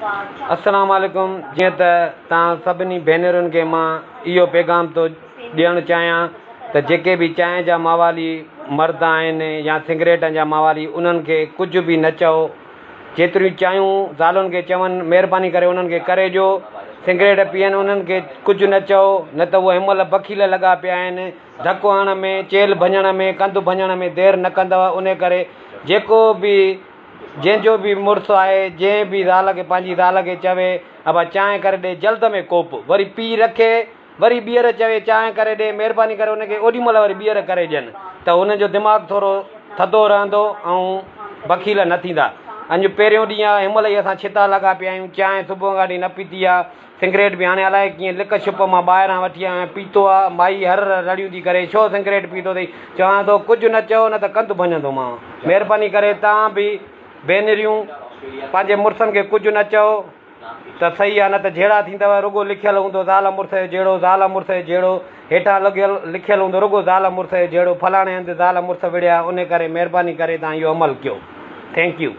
अस्सलाम वालेकुम। जीअं त तव्हां सभिनी भेनरुनि खे मां इहो पैगाम थो ॾियणु चाहियां त जेके बि चांहि जा मावाली मर्द आहिनि या सिगरेटनि जा मावाली उन्हनि खे कुझु बि न चओ। जेतिरियूं चांहियूं ज़ालुनि खे चवनि महिरबानी करे उन्हनि खे करे ॾियो। सिगरेट पीअनि उन्हनि खे कुझु न चओ, न त उहे हिनमहिल बखील लॻा पिया आहिनि। धकु हणण में, चेल भञण में, कंधु भञण में देरि न कंदव। उन करे जेको बि जंहिंजो बि मुड़ुसु आहे, जंहिं बि ज़ाल खे पंहिंजी ज़ाल खे चवे अब चांहि करे ॾे जल्द में कोप, वरी पी रखे वरी ॿीहर चवे चांहि करे ॾे, महिरबानी करे उनखे ओॾीमहिल वरी ॿीहर करे ॾियनि त हुनजो दिमाग़ु थोरो थधो रहंदो ऐं बखील न थींदा। अॼु पहिरियों ॾींहुं आहे, हिनमहिल ई असां छिता लॻा पिया आहियूं। चांहि सुबुह खां वठी न पीती आहे। सिगरेट बि हाणे अलाए कीअं लिक छिप मां ॿाहिरां वठी आहियां पीतो आहे। माई हर रड़ियूं थी करे, छो सिगरेट पीतो अथई? चवां थो कुझु न चओ न त कंधु भञंदोमांव। महिरबानी करे तव्हां बि भेनरियूं पंहिंजे मुड़ुसनि खे कुझु न चओ त सही आहे, न त जहिड़ा थींदव। रुॻो लिखियलु हूंदो ज़ाल मुड़ुस जो जहिड़ो, ज़ाल मुड़ुस जो जहिड़ो, हेठां लिखियलु हूंदो रुॻो ज़ाल मुड़ुस जो जहिड़ो, फलाणे हंधि ज़ाल मुड़ुस विढ़िया। उन करे महिरबानी करे तव्हां इहो अमल कयो। Thank U.